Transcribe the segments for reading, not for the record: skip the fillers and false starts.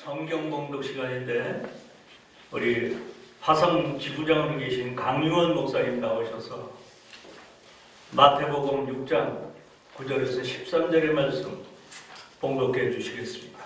성경 봉독 시간인데 우리 화성 지부장으로 계신 강유원 목사님 나오셔서 마태복음 6장 9절에서 13절의 말씀 봉독해 주시겠습니다.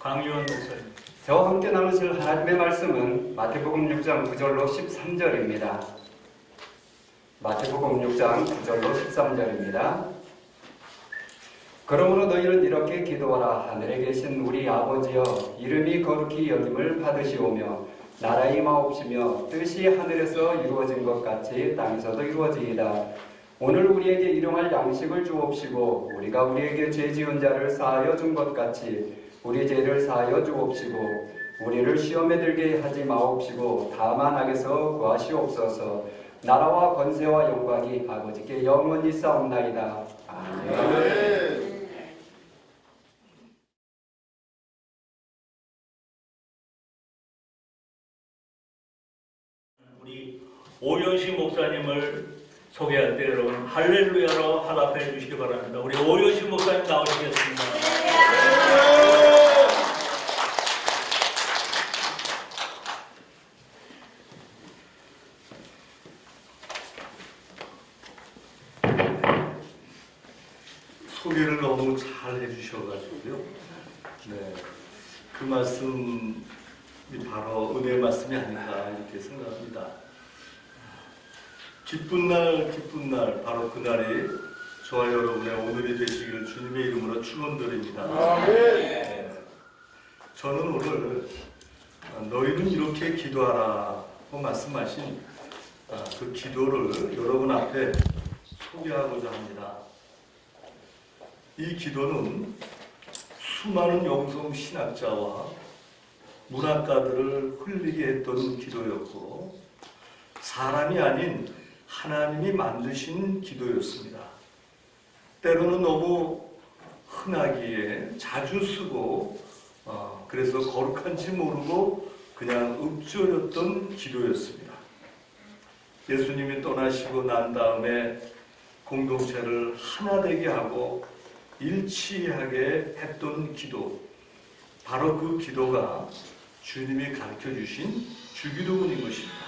강유원 목사님. 저와 함께 나누실 하나님의 말씀은 마태복음 6장 9절로 13절입니다. 마태복음 6장 9절로 13절입니다. 그러므로 너희는 이렇게 기도하라. 하늘에 계신 우리 아버지여, 이름이 거룩히 여김을 받으시오며 나라의 임하옵시며 뜻이 하늘에서 이루어진 것 같이 땅에서도 이루어지이다. 오늘 우리에게 일용할 양식을 주옵시고 우리가 우리에게 죄 지은 자를 사하여 준 것 같이 우리 죄를 사하여 주옵시고 우리를 시험에 들게 하지 마옵시고 다만 악에서 구하시옵소서. 나라와 권세와 영광이 아버지께 영원히 싸움나이다. 아멘. 우리 오연식 목사님을 소개할 때 여러분 할렐루야로 화답해 주시기 바랍니다. 우리 오연식 목사님 나오시겠습니다. 소개를 너무 잘 해주셔가지고요. 네, 그 말씀이 바로 은혜의 말씀이 아닌가 이렇게 생각합니다. 기쁜 날, 바로 그날이 저와 여러분의 오늘이 되시기를 주님의 이름으로 축원드립니다. 네, 저는 오늘 너희는 이렇게 기도하라고 말씀하신 그 기도를 여러분 앞에 소개하고자 합니다. 이 기도는 수많은 영성 신학자와 문학가들을 흘리게 했던 기도였고 사람이 아닌 하나님이 만드신 기도였습니다. 때로는 너무 흔하기에 자주 쓰고 그래서 거룩한지 모르고 그냥 읊조렸던 기도였습니다. 예수님이 떠나시고 난 다음에 공동체를 하나 되게 하고 일치하게 했던 기도, 바로 그 기도가 주님이 가르쳐 주신 주기도문인 것입니다.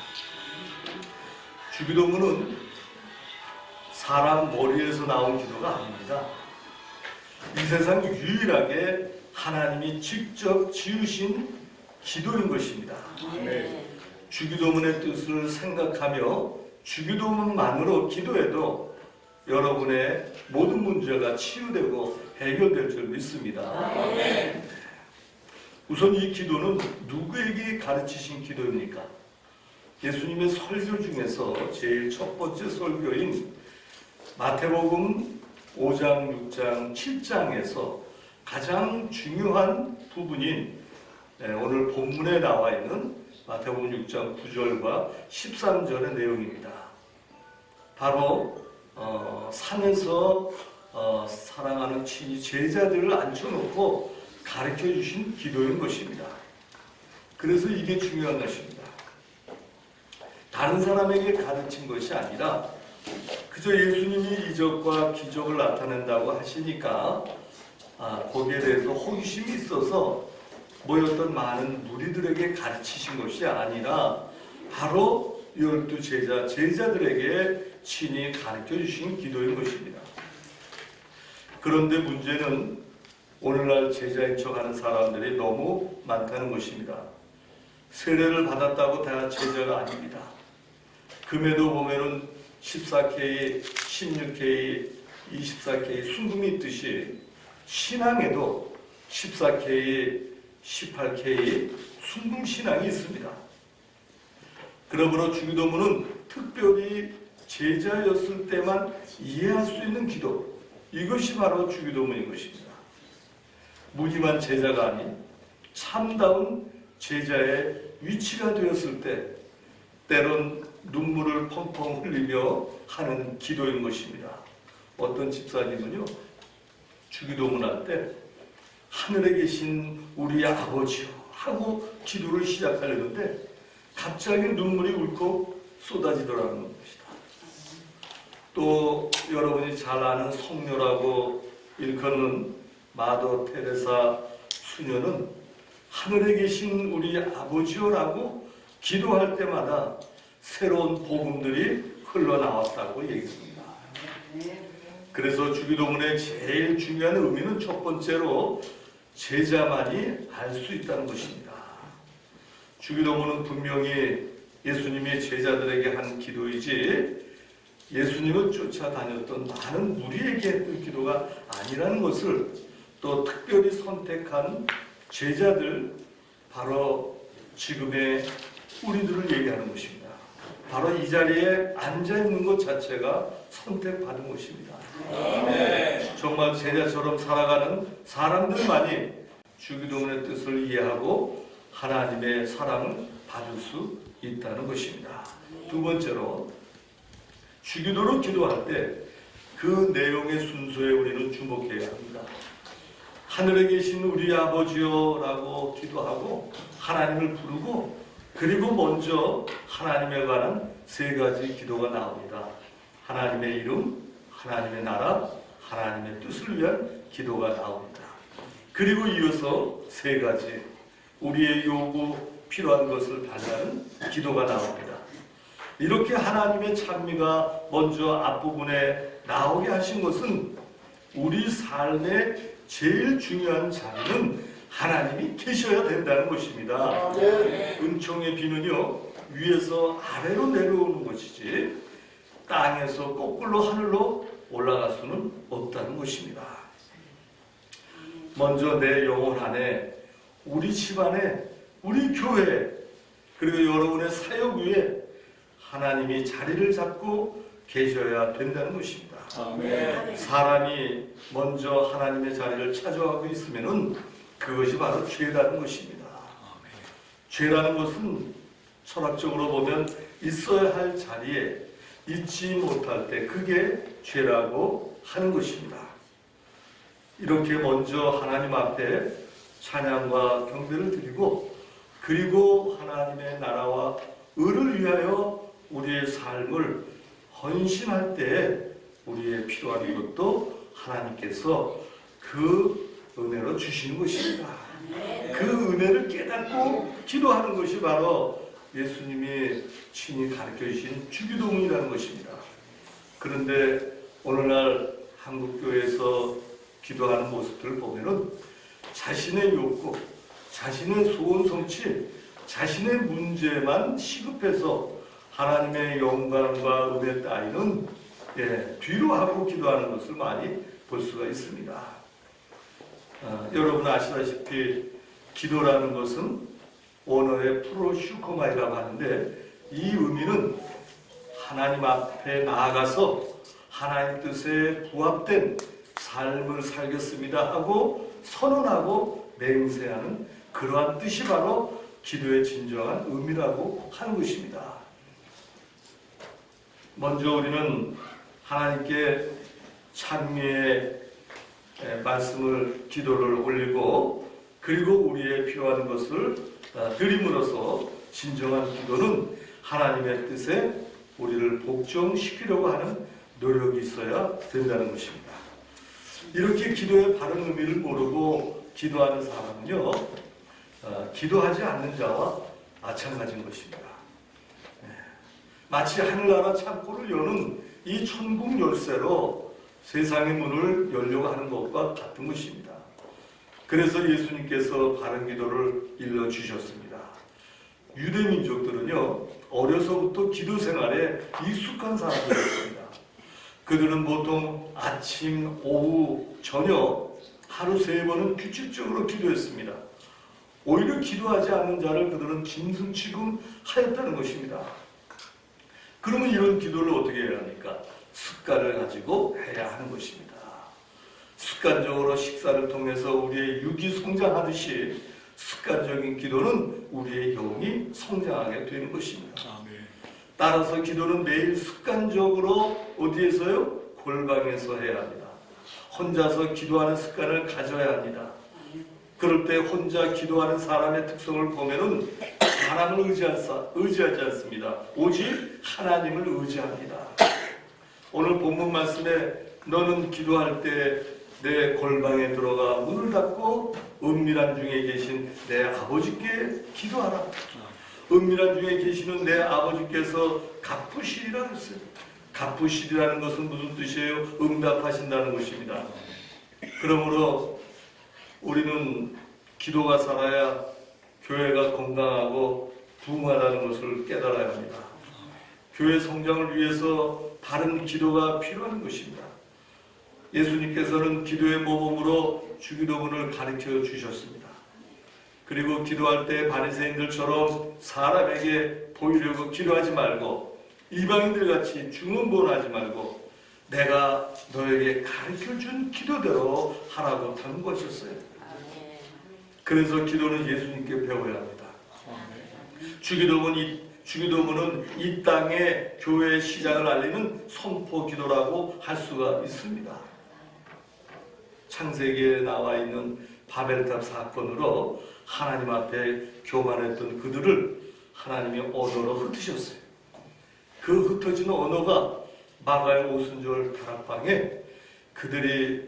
주기도문은 사람 머리에서 나온 기도가 아닙니다. 이 세상 유일하게 하나님이 직접 지으신 기도인 것입니다. 주기도문의 뜻을 생각하며 주기도문만으로 기도해도 여러분의 모든 문제가 치유되고 해결될 줄 믿습니다. 우선 이 기도는 누구에게 가르치신 기도입니까? 예수님의 설교 중에서 제일 첫 번째 설교인 마태복음 5장, 6장, 7장에서 가장 중요한 부분인 오늘 본문에 나와 있는 마태복음 6장 9절과 13절의 내용입니다. 바로 산에서 사랑하는 친히 제자들을 앉혀놓고 가르쳐 주신 기도인 것입니다. 그래서 이게 중요한 것입니다. 다른 사람에게 가르친 것이 아니라 그저 예수님이 이적과 기적을 나타낸다고 하시니까 거기에 대해서 호기심이 있어서 모였던 많은 무리들에게 가르치신 것이 아니라 바로 12 제자들에게 친히 가르쳐 주신 기도인 것입니다. 그런데 문제는 오늘날 제자인 척하는 사람들이 너무 많다는 것입니다. 세례를 받았다고 다 제자가 아닙니다. 금에도 보면은 14K, 16K, 24K 순금이 있듯이 신앙에도 14K, 18K 순금 신앙이 있습니다. 그러므로 주기도문은 특별히 제자였을 때만 이해할 수 있는 기도, 이것이 바로 주기도문인 것입니다. 무기만 제자가 아닌 참다운 제자의 위치가 되었을 때 때론 눈물을 펑펑 흘리며 하는 기도인 것입니다. 어떤 집사님은요, 주기도문 할 때 하늘에 계신 우리 아버지요 하고 기도를 시작하려는데 갑자기 눈물이 울컥 쏟아지더라는 것이다. 또 여러분이 잘 아는 성녀라고 일컫는 마더 테레사 수녀는 하늘에 계신 우리 아버지요라고 기도할 때마다 새로운 복음들이 흘러나왔다고 얘기합니다. 그래서 주기도문의 제일 중요한 의미는 첫 번째로 제자만이 알 수 있다는 것입니다. 주기도문은 분명히 예수님이 제자들에게 한 기도이지 예수님을 쫓아다녔던 많은 무리에게 했던 기도가 아니라는 것을 또 특별히 선택한 제자들, 바로 지금의 우리들을 얘기하는 것입니다. 바로 이 자리에 앉아있는 것 자체가 선택받은 것입니다. 정말 제자처럼 살아가는 사람들만이 주기도문의 뜻을 이해하고 하나님의 사랑을 받을 수 있다는 것입니다. 두 번째로 주기도로 기도할 때 그 내용의 순서에 우리는 주목해야 합니다. 하늘에 계신 우리 아버지요 라고 기도하고 하나님을 부르고 그리고 먼저 하나님에 관한 세 가지 기도가 나옵니다. 하나님의 이름, 하나님의 나라, 하나님의 뜻을 위한 기도가 나옵니다. 그리고 이어서 세 가지 우리의 요구, 필요한 것을 달라는 기도가 나옵니다. 이렇게 하나님의 찬미가 먼저 앞부분에 나오게 하신 것은 우리 삶의 제일 중요한 자리는 하나님이 계셔야 된다는 것입니다. 은총의 비는요, 위에서 아래로 내려오는 것이지 땅에서 거꾸로 하늘로 올라갈 수는 없다는 것입니다. 먼저 내 영혼 안에, 우리 집안에, 우리 교회, 그리고 여러분의 사역 위에 하나님이 자리를 잡고 계셔야 된다는 것입니다. 아멘. 사람이 먼저 하나님의 자리를 찾아가고 있으면은 그것이 바로 죄라는 것입니다. 죄라는 것은 철학적으로 보면 있어야 할 자리에 있지 못할 때 그게 죄라고 하는 것입니다. 이렇게 먼저 하나님 앞에 찬양과 경배를 드리고 그리고 하나님의 나라와 의를 위하여 우리의 삶을 헌신할 때 우리의 필요한 것도 하나님께서 그 은혜로 주시는 것입니다. 그 은혜를 깨닫고 기도하는 것이 바로 예수님이 친히 가르쳐 주신 주기도문이라는 것입니다. 그런데 오늘날 한국교회에서 기도하는 모습들을 보면은 자신의 욕구, 자신의 소원 성취, 자신의 문제만 시급해서 하나님의 영광과 은혜 따위는 뒤로 하고 기도하는 것을 많이 볼 수가 있습니다. 여러분 아시다시피 기도라는 것은 원어의 프로슈코마이라고 하는데 이 의미는 하나님 앞에 나아가서 하나님 뜻에 부합된 삶을 살겠습니다 하고 선언하고 맹세하는 그러한 뜻이 바로 기도의 진정한 의미라고 하는 것입니다. 먼저 우리는 하나님께 찬미의 말씀을, 기도를 올리고 그리고 우리의 필요한 것을 드림으로써 진정한 기도는 하나님의 뜻에 우리를 복종시키려고 하는 노력이 있어야 된다는 것입니다. 이렇게 기도의 바른 의미를 모르고 기도하는 사람은요, 기도하지 않는 자와 마찬가지인 것입니다. 마치 하늘나라 창고를 여는 이 천국 열쇠로 세상의 문을 열려고 하는 것과 같은 것입니다. 그래서 예수님께서 바른 기도를 일러주셨습니다. 유대 민족들은요, 어려서부터 기도 생활에 익숙한 사람들이었습니다. 그들은 보통 아침, 오후, 저녁 하루 3번은 규칙적으로 기도했습니다. 오히려 기도하지 않는 자를 그들은 짐승 취급하였다는 것입니다. 그러면 이런 기도를 어떻게 해야 합니까? 습관을 가지고 해야 하는 것입니다. 습관적으로 식사를 통해서 우리의 육이 성장하듯이 습관적인 기도는 우리의 영이 성장하게 되는 것입니다. 따라서 기도는 매일 습관적으로 어디에서요? 골방에서 해야 합니다. 혼자서 기도하는 습관을 가져야 합니다. 그럴 때 혼자 기도하는 사람의 특성을 보면은 사람을 의지하지 않습니다. 오직 하나님을 의지합니다. 오늘 본문 말씀에 너는 기도할 때 내 골방에 들어가 문을 닫고 은밀한 중에 계신 내 아버지께 기도하라. 은밀한 중에 계시는 내 아버지께서 갚으시리라 했어요. 갚으시리라는 것은 무슨 뜻이에요? 응답하신다는 것입니다. 그러므로 우리는 기도가 살아야 교회가 건강하고 부흥하다는 것을 깨달아야 합니다. 교회 성장을 위해서 바른 기도가 필요한 것입니다. 예수님께서는 기도의 모범으로 주기도문을 가르쳐 주셨습니다. 그리고 기도할 때 바리새인들처럼 사람에게 보이려고 기도하지 말고 이방인들 같이 중언부언하지 말고 내가 너에게 가르쳐 준 기도대로 하라고 당부하셨어요. 그래서 기도는 예수님께 배워야 합니다. 주기도문은 이 땅에 교회의 시작을 알리는 선포 기도라고 할 수가 있습니다. 창세기에 나와 있는 바벨탑 사건으로 하나님 앞에 교만했던 그들을 하나님이 언어로 흩으셨어요. 그 흩어진 언어가 마가의 오순절 다락방에 그들이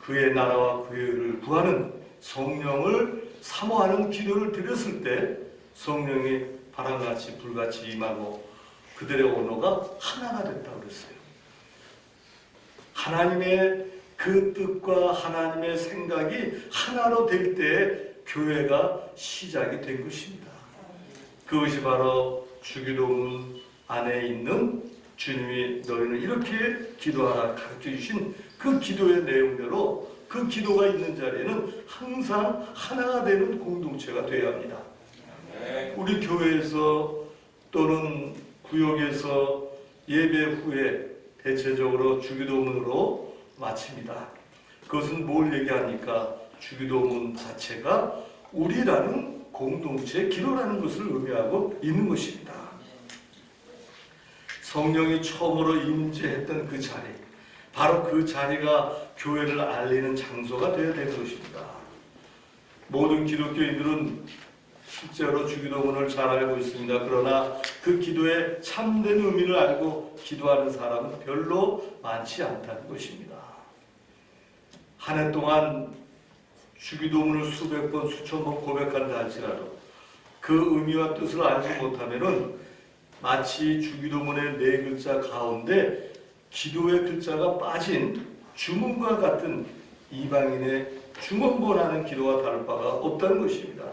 그의 나라와 그의 의를 구하는 성령을 사모하는 기도를 드렸을 때 성령이 바람같이 불같이 임하고 그들의 언어가 하나가 됐다고 그랬어요. 하나님의 그 뜻과 하나님의 생각이 하나로 될 때 교회가 시작이 된 것입니다. 그것이 바로 주기도문 안에 있는 주님이 너희는 이렇게 기도하라 가르쳐 주신 그 기도의 내용대로 그 기도가 있는 자리에는 항상 하나가 되는 공동체가 되어야 합니다. 우리 교회에서 또는 구역에서 예배 후에 대체적으로 주기도문으로 마칩니다. 그것은 뭘 얘기하니까 주기도문 자체가 우리라는 공동체 기도라는 것을 의미하고 있는 것입니다. 성령이 처음으로 임재했던 그 자리, 바로 그 자리가 교회를 알리는 장소가 되어야 되는 것입니다. 모든 기독교인들은 실제로 주기도문을 잘 알고 있습니다. 그러나 그 기도의 참된 의미를 알고 기도하는 사람은 별로 많지 않다는 것입니다. 한 해 동안 주기도문을 수백 번, 수천 번 고백한다 할지라도 그 의미와 뜻을 알지 못하면은 마치 주기도문의 4글자 가운데 기도의 글자가 빠진 주문과 같은 이방인의 중언부언하는 기도와 다를 바가 없다는 것입니다.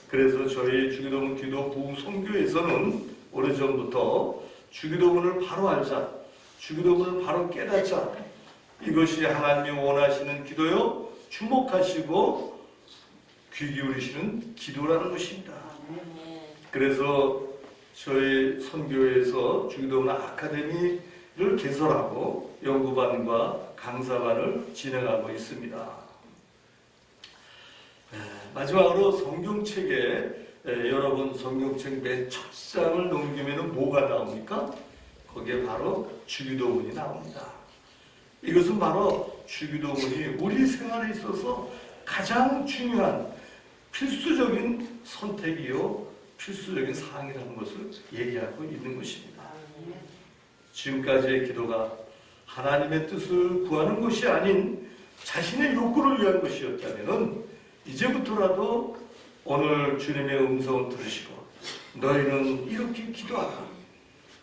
그래서 저희 주기도문 기도 부흥 선교에서는 오래전부터 주기도문을 바로 알자, 주기도문을 바로 깨닫자, 이것이 하나님이 원하시는 기도요, 주목하시고 귀 기울이시는 기도라는 것입니다. 그래서 저희 선교에서 주기도문 아카데미를 개설하고 연구반과 강사반을 진행하고 있습니다. 마지막으로 성경책에 여러분 성경책 맨 첫 장을 넘기면 뭐가 나옵니까? 거기에 바로 주기도문이 나옵니다. 이것은 바로 주기도문이 우리 생활에 있어서 가장 중요한 필수적인 선택이요, 필수적인 사항이라는 것을 얘기하고 있는 것입니다. 지금까지의 기도가 하나님의 뜻을 구하는 것이 아닌 자신의 욕구를 위한 것이었다면 이제부터라도 오늘 주님의 음성을 들으시고 너희는 이렇게 기도하라.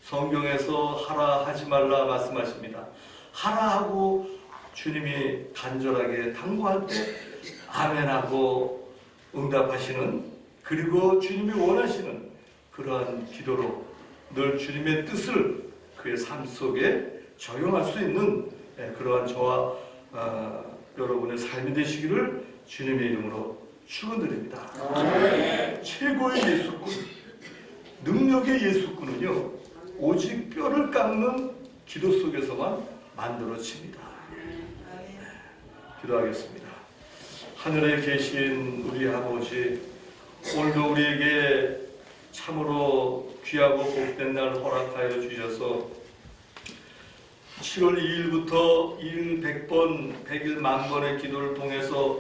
성경에서 하라 하지 말라 말씀하십니다. 하라 하고 주님이 간절하게 당부할 때 아멘하고 응답하시는, 그리고 주님이 원하시는 그러한 기도로 늘 주님의 뜻을 그의 삶 속에 적용할 수 있는 그러한 저와 여러분의 삶이 되시기를 주님의 이름으로 축원드립니다. 최고의 예수꾼, 능력의 예수꾼은요, 오직 뼈를 깎는 기도 속에서만 만들어집니다. 기도하겠습니다. 하늘에 계신 우리 아버지, 오늘도 우리에게 참으로 귀하고 복된 날 허락하여 주셔서 7월 2일부터 1일 100번, 100일 만번의 기도를 통해서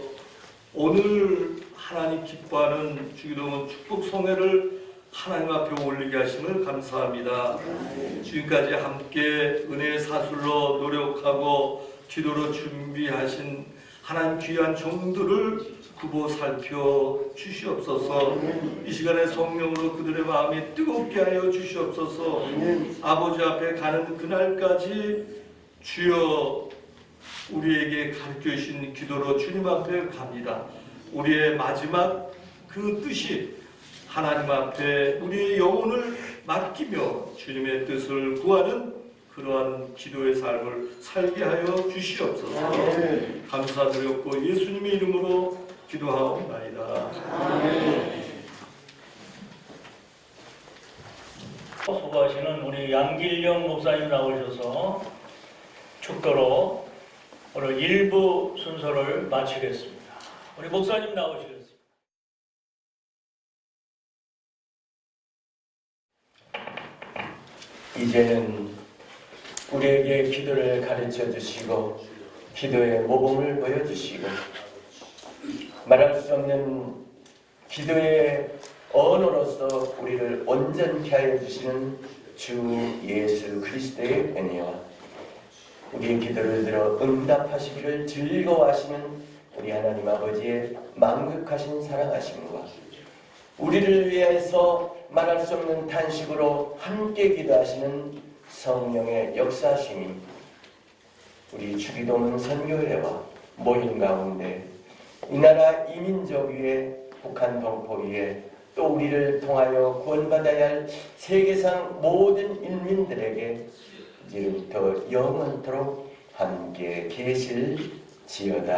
오늘 하나님 기뻐하는 주기도문 축복 성회를 하나님 앞에 올리게 하심을 감사합니다. 지금까지 함께 은혜의 사술로 노력하고 기도로 준비하신 하나님 귀한 종들을 구보 살펴 주시옵소서. 이 시간에 성령으로 그들의 마음이 뜨겁게 하여 주시옵소서. 아버지 앞에 가는 그날까지 주여 우리에게 가르쳐 주신 기도로 주님 앞에 갑니다. 우리의 마지막 그 뜻이 하나님 앞에 우리의 영혼을 맡기며 주님의 뜻을 구하는 그러한 기도의 삶을 살게 하여 주시옵소서. 감사드렸고 예수님의 이름으로 기도하옵나이다. 수고하시는 우리 양길영 목사님 나오셔서 축도로 오늘 1부 순서를 마치겠습니다. 우리 목사님 나오시겠습니다. 이제는 우리에게 기도를 가르쳐 주시고 기도의 모범을 보여주시고 말할 수 없는 기도의 언어로서 우리를 온전케 하여 주시는 주 예수 그리스도의 은혜와 우리의 기도를 들어 응답하시기를 즐거워하시는 우리 하나님 아버지의 만극하신 사랑하심과 우리를 위해서 말할 수 없는 탄식으로 함께 기도하시는 성령의 역사심이 우리 주기도문 선교회와 모임 가운데 이 나라 이민족 위에 북한 동포 위에 또 우리를 통하여 구원받아야 할 세계상 모든 인민들에게 이제부터 영원토록 함께 계실지어다.